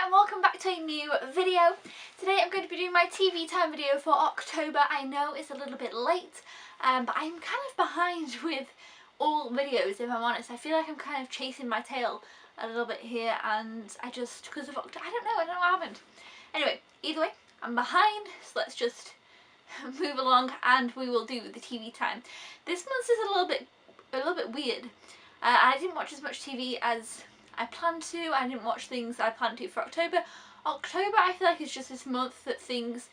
and welcome back to a new video. Today I'm going to be doing my TV time video for October. I know it's a little bit late, but I'm kind of behind with all videos, if I'm honest. I feel like I'm kind of chasing my tail a little bit here, and I just, because of October, I don't know what happened. Anyway, either way, I'm behind, so let's just move along and we will do the TV time. This month is a little bit weird. I didn't watch as much TV as I planned to. I didn't watch things I planned to for October. October, I feel like, is just this month that things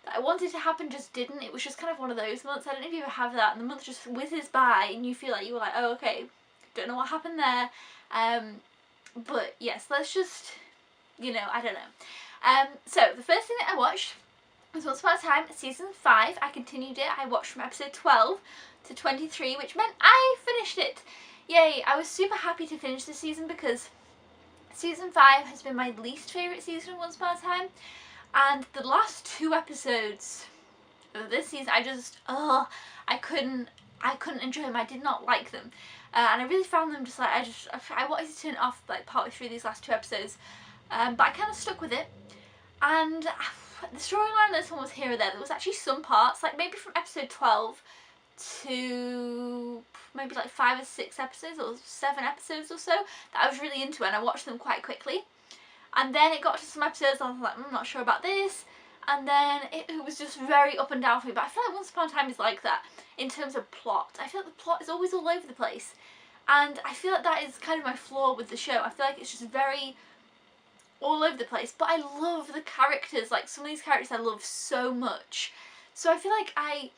that I wanted to happen just didn't. It was just kind of one of those months. I don't know if you ever have that, and the month just whizzes by and you feel like you were like, oh, okay, don't know what happened there. But yes, let's just, I don't know. So the first thing that I watched was Once Upon a Time season 5. I continued it. I watched from episode 12 to 23, which meant I finished it. Yay! I was super happy to finish this season because season 5 has been my least favourite season of Once Upon a Time, and the last 2 episodes of this season I couldn't enjoy them. I did not like them, and I really found them just like I wanted to turn it off like partway through these last 2 episodes, but I kind of stuck with it. And the storyline in this one was here or there. There was actually some parts, like maybe from episode 12 to maybe like 5 or 6 episodes or 7 episodes or so, that I was really into, and I watched them quite quickly. And then it got to some episodes and I was like, I'm not sure about this, and then it was just very up and down for me. But I feel like Once Upon a Time is like that in terms of plot. I feel like the plot is always all over the place, and I feel like that is kind of my flaw with the show. I feel like it's just very all over the place, but I love the characters. Like, some of these characters I love so much, so I feel like I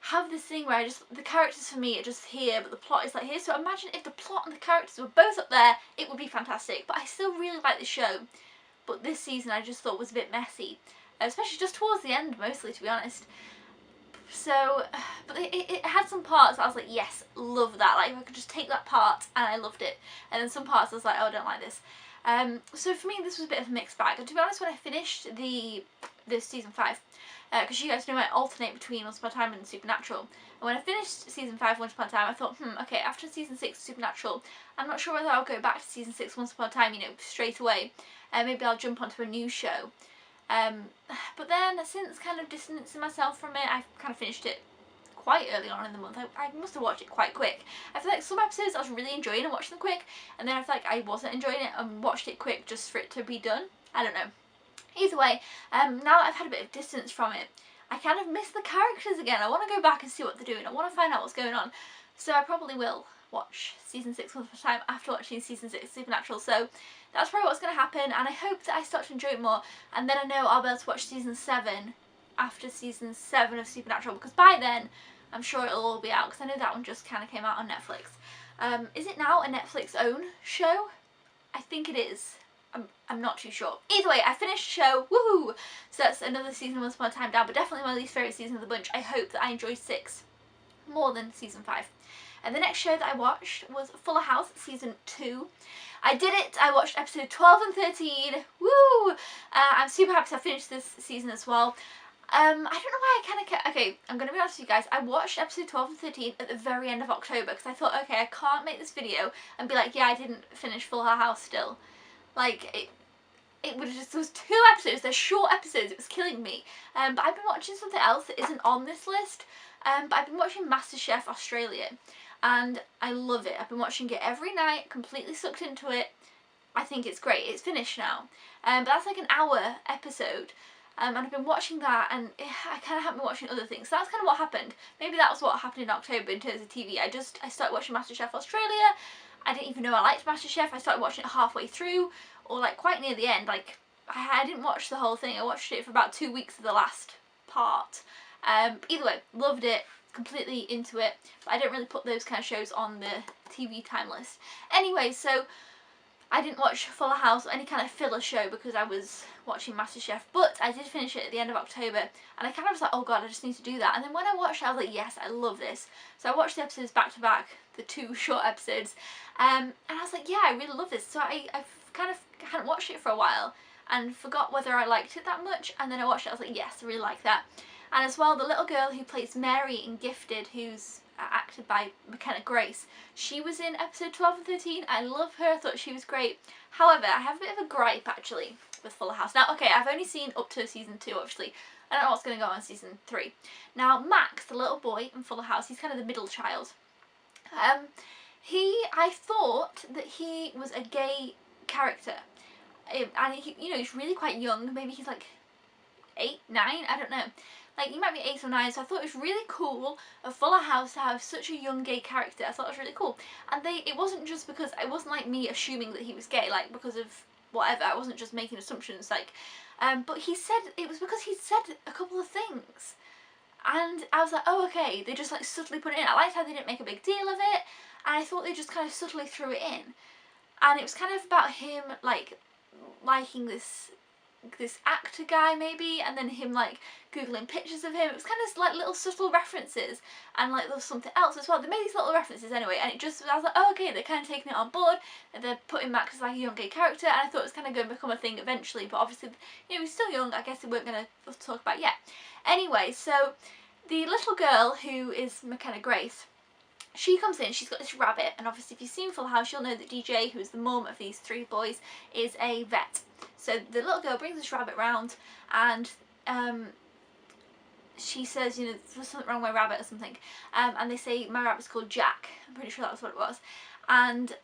have this thing where the characters for me are just here, but the plot is like here. So imagine if the plot and the characters were both up there, it would be fantastic. But I still really like the show, but this season I just thought was a bit messy, especially just towards the end, mostly, to be honest. So, but it had some parts that I was like, yes, love that. Like, if I could just take that part, and I loved it. And then some parts I was like, oh, I don't like this. So for me, this was a bit of a mixed bag. And to be honest, when I finished this season 5, because you guys know I alternate between Once Upon a Time and Supernatural, and when I finished season 5 Once Upon a Time, I thought, okay, after season 6 Supernatural, I'm not sure whether I'll go back to season 6 Once Upon a Time, straight away, and maybe I'll jump onto a new show. But then, since kind of distancing myself from it, I've kind of finished it quite early on in the month. I must have watched it quite quick. I feel like some episodes I was really enjoying and watched them quick, and then I feel like I wasn't enjoying it and watched it quick just for it to be done. I don't know. Either way, now that I've had a bit of distance from it, I kind of miss the characters again. I want to go back and see what they're doing. I want to find out what's going on. So I probably will watch season 6 Once Upon a Time after watching season 6 Supernatural. So that's probably what's going to happen, and I hope that I start to enjoy it more, and then I know I'll be able to watch season 7 after season 7 of Supernatural, because by then I'm sure it'll all be out, because I know that one just kind of came out on Netflix. Is it now a Netflix own show? I think it is. I'm not too sure. Either way, I finished the show, woohoo! So that's another season of Once Upon a Time down, but definitely my least favourite season of the bunch. I hope that I enjoyed 6 more than season 5. And the next show that I watched was Fuller House season 2. I did it! I watched episode 12 and 13, woo! I'm super happy to have finished this season as well. I don't know why I kind of kept, okay, I'm going to be honest with you guys, I watched episode 12 and 13 at the very end of October, because I thought, okay, I can't make this video and be like, yeah, I didn't finish Fuller House still. Like, it was just, those 2 episodes, they're short episodes, it was killing me. But I've been watching something else that isn't on this list, but I've been watching MasterChef Australia, and I love it. I've been watching it every night, completely sucked into it. I think it's great. It's finished now. But that's like an hour episode. And I've been watching that, and I kind of haven't been watching other things. So that's kind of what happened. Maybe that was what happened in October in terms of TV. I started watching MasterChef Australia. I didn't even know I liked MasterChef. I started watching it halfway through, or like quite near the end. Like, I didn't watch the whole thing. I watched it for about 2 weeks of the last part. Either way, loved it. Completely into it. But I don't really put those kind of shows on the TV time list. Anyway, so I didn't watch Fuller House or any kind of filler show because I was watching MasterChef, but I did finish it at the end of October, and I kind of was like, oh god, I just need to do that. And then when I watched it, I was like, yes, I love this. So I watched the episodes back to back, the 2 short episodes, and I was like, yeah, I really love this. So I kind of hadn't watched it for a while and forgot whether I liked it that much, and then I watched it, I was like, yes, I really like that. And as well, the little girl who plays Mary in Gifted, who's acted by McKenna Grace. She was in episode 12 and 13. I love her, I thought she was great. However, I have a bit of a gripe actually with Fuller House. Now, okay, I've only seen up to season 2, obviously. I don't know what's going to go on in season 3. Now, Max, the little boy in Fuller House, he's kind of the middle child. I thought that he was a gay character. And he, you know, he's really quite young. Maybe he's like 8, 9, I don't know. Like, he might be 8 or 9, so I thought it was really cool of Fuller House to have such a young gay character. I thought it was really cool. And it wasn't just because, it wasn't like me assuming that he was gay, like, because of whatever. I wasn't just making assumptions, like, but he said, it was because he said a couple of things. And I was like, oh, okay, they just, like, subtly put it in. I liked how they didn't make a big deal of it, and I thought they just kind of subtly threw it in. And it was kind of about him, like, liking this actor guy maybe, and then him like googling pictures of him. It was kind of like little subtle references, and like there was something else as well. They made these little references anyway, and I was like, oh, okay, they're kind of taking it on board, and they're putting Max as like a young gay character, and I thought it was kind of going to become a thing eventually, but obviously, you know, he's still young. I guess they weren't going to talk about it yet. Anyway, so the little girl who is McKenna Grace, she comes in, she's got this rabbit, and obviously if you've seen Full House, you'll know that DJ, who's the mum of these 3 boys, is a vet. So the little girl brings this rabbit round, and she says, you know, there's something wrong with my rabbit or something, and they say, my rabbit's called Jack. I'm pretty sure that was what it was. And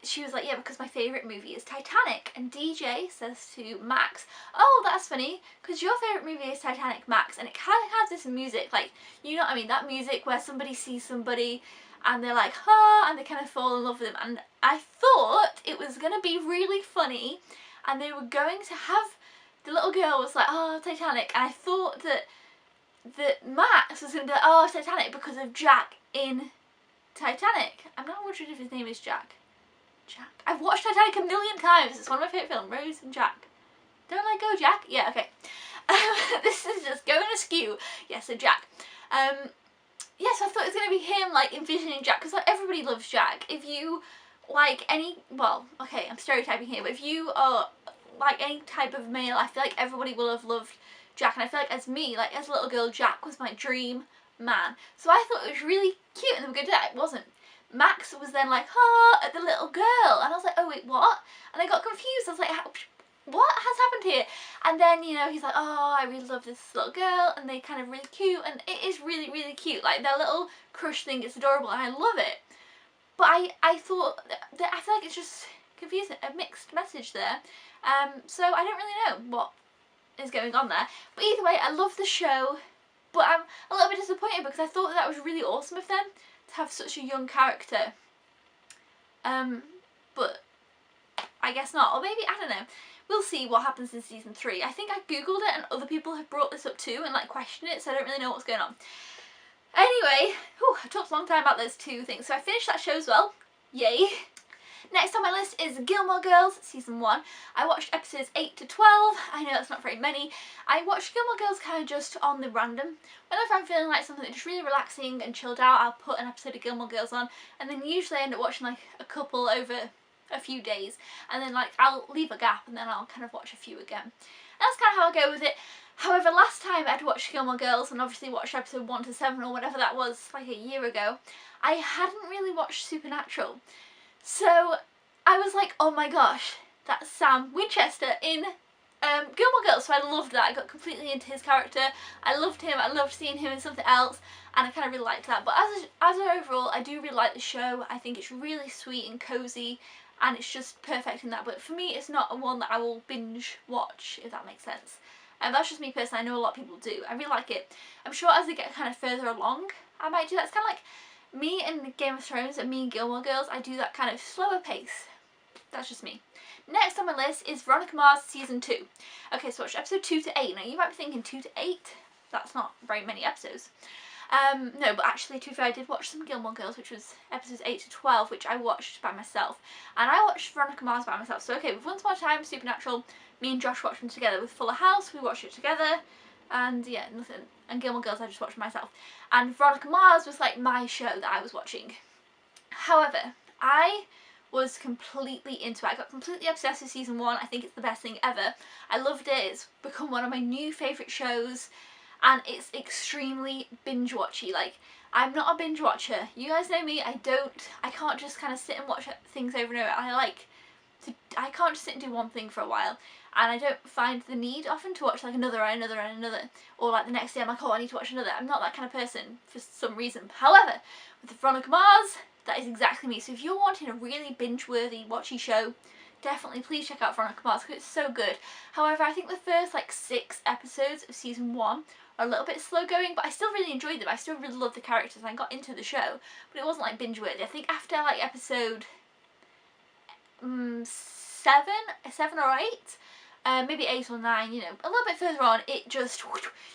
she was like, yeah, because my favourite movie is Titanic. And DJ says to Max, oh, that's funny, because your favourite movie is Titanic, Max. And it kind of has this music, like, you know what I mean, that music where somebody sees somebody and they're like, ah, and they kind of fall in love with them. And I thought it was going to be really funny, and they were going to have, the little girl was like, oh, Titanic, and I thought that Max was going to be like, oh, Titanic, because of Jack in Titanic. I'm not wondering if his name is Jack. Jack. I've watched Titanic a million times. It's one of my favourite films. Rose and Jack. Don't let go, Jack. Yeah, okay. This is just going askew. Yeah, so Jack. Yes, I thought it was going to be him, like, envisioning Jack, because like, everybody loves Jack. If you like any, well, okay, I'm stereotyping here, but if you are like any type of male, I feel like everybody will have loved Jack, and I feel like as me, like as a little girl, Jack was my dream man. So I thought it was really cute, and they were going to do that. It wasn't. Max was then like, ah, at the little girl, and I was like, oh wait, what? And I got confused. I was like, what has happened here? And then, you know, he's like, oh, I really love this little girl, and they kind of really cute, and it is really, really cute. Like, their little crush thing is adorable, and I love it. But I thought, that I feel like it's just confusing, a mixed message there. So I don't really know what is going on there. But either way, I love the show, but I'm a little bit disappointed because I thought that was really awesome of them to have such a young character. But I guess not, or maybe, I don't know. We'll see what happens in season 3. I think I googled it and other people have brought this up too and like questioned it, so I don't really know what's going on. Anyway, I talked a long time about those 2 things, so I finished that show as well. Yay! Next on my list is Gilmore Girls season 1. I watched episodes 8 to 12. I know that's not very many. I watched Gilmore Girls kind of just on the random. Whenever I'm feeling like something that's just really relaxing and chilled out, I'll put an episode of Gilmore Girls on, and then usually I end up watching like a couple over a few days, and then like I'll leave a gap and then I'll kind of watch a few again. That's kind of how I go with it. However, last time I'd watched Gilmore Girls and obviously watched episode 1 to 7 or whatever that was, like a year ago, I hadn't really watched Supernatural. So I was like, oh my gosh, that's Sam Winchester in Gilmore Girls. So I loved that. I got completely into his character. I loved him. I loved seeing him in something else, and I kind of really liked that. But as an overall, I do really like the show. I think it's really sweet and cozy, and it's just perfect in that. But for me, it's not a one that I will binge watch, if that makes sense. And that's just me personally. I know a lot of people do. I really like it. I'm sure as they get kind of further along, I might do that. It's kind of like me and Game of Thrones and me and Gilmore Girls. I do that kind of slower pace. That's just me. Next on my list is Veronica Mars season 2. Okay, so watch episode 2 to 8. Now you might be thinking 2 to 8? That's not very many episodes. No, but actually, to be fair, I did watch some Gilmore Girls, which was episodes 8 to 12, which I watched by myself. And I watched Veronica Mars by myself. So okay, with Once Upon a Time, Supernatural, me and Josh watched them together. With Fuller House, we watched it together. And yeah, nothing. And Gilmore Girls, I just watched myself. And Veronica Mars was like my show that I was watching. However, I was completely into it. I got completely obsessed with season 1. I think it's the best thing ever. I loved it. It's become one of my new favourite shows. and it's extremely binge watchy. Like, I'm not a binge watcher. You guys know me. I can't just kind of sit and watch things over and over. I can't just sit and do one thing for a while, and I don't find the need often to watch like another and another and another, or like the next day I'm like, oh, I need to watch another. I'm not that kind of person for some reason. However, with Veronica Mars, that is exactly me. So if you're wanting a really binge-worthy, watchy show, definitely please check out Veronica Mars because it's so good. However, I think the first like 6 episodes of season 1 are a little bit slow going, but I still really enjoyed them. I still really loved the characters and I got into the show, but it wasn't like binge-worthy. I think after like episode 7 or 8, maybe 8 or 9, you know, a little bit further on, it just,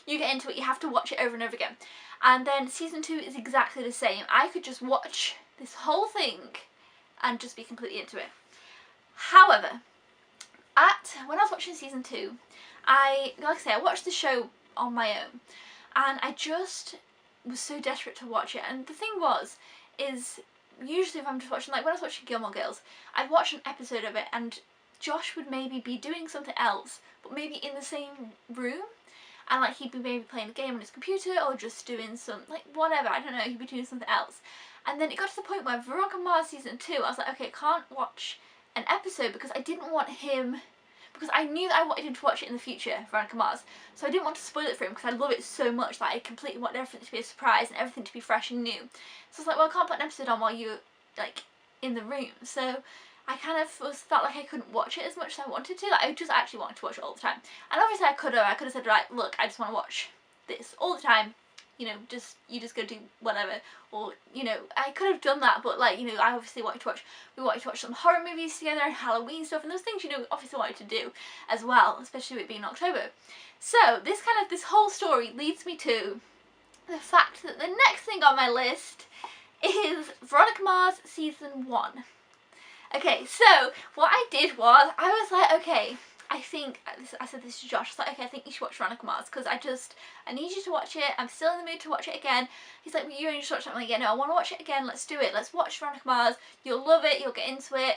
you get into it, you have to watch it over and over again. And then season 2 is exactly the same. I could just watch this whole thing and just be completely into it. However, when I was watching season 2, like I say, I watched the show on my own, and I just was so desperate to watch it. And the thing is usually if I'm just watching, like when I was watching Gilmore Girls, I'd watch an episode of it and Josh would maybe be doing something else, but maybe in the same room, and like he'd be maybe playing a game on his computer or just doing some, like whatever, I don't know, he'd be doing something else. And then it got to the point where Veronica Mars season 2, I was like, okay, I can't watch an episode because I didn't want him, because I knew that I wanted him to watch it in the future, Veronica Mars, so I didn't want to spoil it for him because I love it so much that I completely want everything to be a surprise and everything to be fresh and new. So I was like, well, I can't put an episode on while you're like in the room. So I kind of felt like I couldn't watch it as much as I wanted to. Like, I just actually wanted to watch it all the time. And obviously I could have said, right, look, I just want to watch this all the time. You know, you just go do whatever, or you know, I could have done that, but like, you know, I obviously wanted to watch. We wanted to watch some horror movies together and Halloween stuff, and those things, you know, we obviously wanted to do as well, especially with it being October. So this whole story leads me to the fact that the next thing on my list is Veronica Mars season 1. Okay, so what I did was I was like, okay, I said this to Josh, I was like, okay, I think you should watch Veronica Mars because I need you to watch it. I'm still in the mood to watch it again. He's like, well, you only just watched it. I'm like, yeah, no, I want to watch it again. Let's do it. Let's watch Veronica Mars. You'll love it. You'll get into it.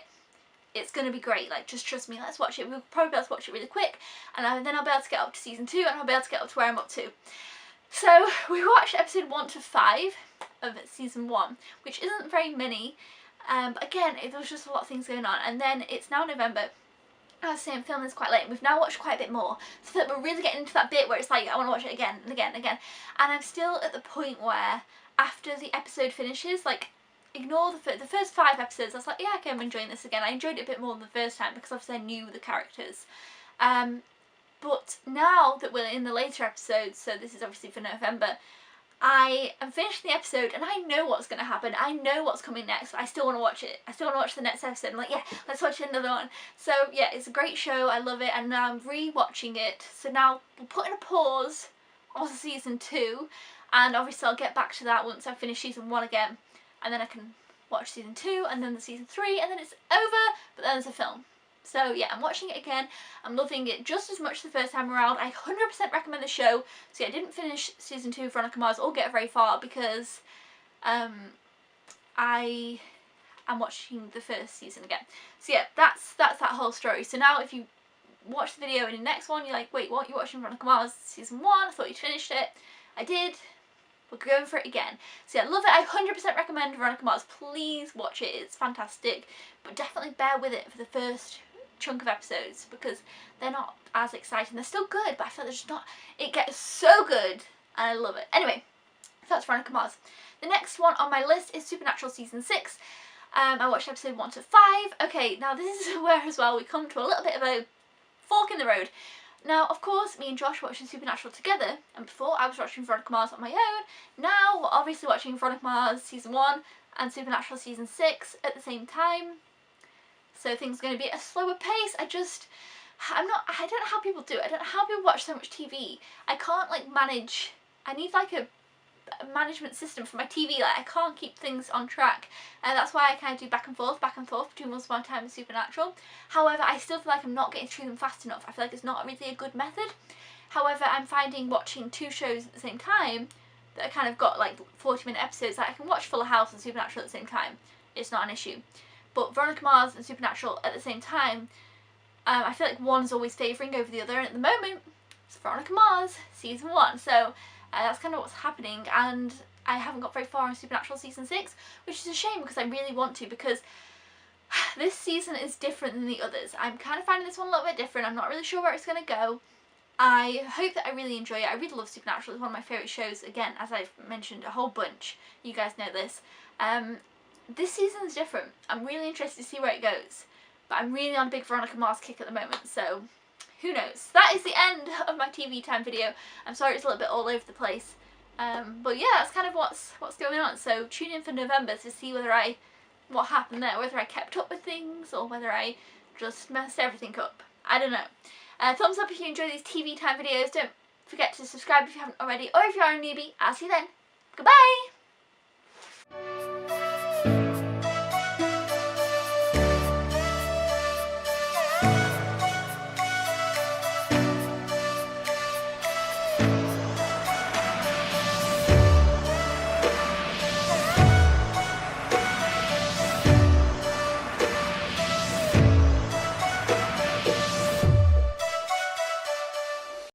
It's going to be great. Like, just trust me. Let's watch it. We'll probably be able to watch it really quick. And then I'll be able to get up to season 2 and I'll be able to get up to where I'm up to. So we watched episode 1 to 5 of season 1, which isn't very many. But again, there was just a lot of things going on. And then it's now November. I was saying, filming this quite late, and we've now watched quite a bit more, so that we're really getting into that bit where it's like, I want to watch it again and again and again. And I'm still at the point where, after the episode finishes, like, ignore the first 5 episodes, I was like, yeah, okay, I'm enjoying this again. I enjoyed it a bit more than the first time, because obviously I knew the characters. But now that we're in the later episodes, so this is obviously for November, I am finishing the episode and I know what's going to happen. I know what's coming next, but I still want to watch it. I still want to watch the next episode. I'm like, yeah, let's watch another one. So yeah, it's a great show. I love it, and now I'm re-watching it. So now we'll put in a pause on season 2, and obviously I'll get back to that once I finish season 1 again, and then I can watch season 2 and then the season 3, and then it's over, but then there's a film. So yeah, I'm watching it again. I'm loving it just as much the first time around. I 100% recommend the show. So yeah, I didn't finish season 2 of Veronica Mars or get very far because I am watching the first season again. So yeah, that's that whole story. So now if you watch the video in the next one, you're like, wait, what? You're watching Veronica Mars season 1? I thought you'd finished it. I did. We're going for it again. So yeah, love it. I 100% recommend Veronica Mars. Please watch it. It's fantastic. But definitely bear with it for the first chunk of episodes because they're not as exciting. They're still good, but I feel they're just not. It gets so good and I love it. Anyway, so that's Veronica Mars. The next one on my list is Supernatural season 6. I watched episode 1 to 5. Okay, now this is where as well we come to a little bit of a fork in the road. Now, of course, me and Josh watching Supernatural together, and before I was watching Veronica Mars on my own. Now we're obviously watching Veronica Mars season 1 and Supernatural season 6 at the same time. So things are going to be at a slower pace. I don't know how people do it. I don't know how people watch so much TV. I can't like manage. I need like a management system for my TV. Like I can't keep things on track, and that's why I kind of do back and forth between most of my time with Supernatural. However, I still feel like I'm not getting through them fast enough. I feel like it's not really a good method. However, I'm finding watching 2 shows at the same time that I kind of got like 40-minute episodes. Like I can watch Fuller House and Supernatural at the same time. It's not an issue. But Veronica Mars and Supernatural at the same time, I feel like one's always favouring over the other, and at the moment it's Veronica Mars season 1. So that's kind of what's happening, and I haven't got very far in Supernatural season 6, which is a shame because I really want to, because this season is different than the others. I'm kind of finding this one a little bit different. I'm not really sure where it's going to go. I hope that I really enjoy it. I really love Supernatural. It's one of my favourite shows, again, as I've mentioned a whole bunch. You guys know this. This season's different. I'm really interested to see where it goes. But I'm really on a big Veronica Mars kick at the moment, so who knows. That is the end of my TV time video. I'm sorry it's a little bit all over the place. But yeah, that's kind of what's going on. So tune in for November to see what happened there, whether I kept up with things or whether I just messed everything up. I don't know. Thumbs up if you enjoy these TV time videos. Don't forget to subscribe if you haven't already, or if you are a newbie. I'll see you then. Goodbye!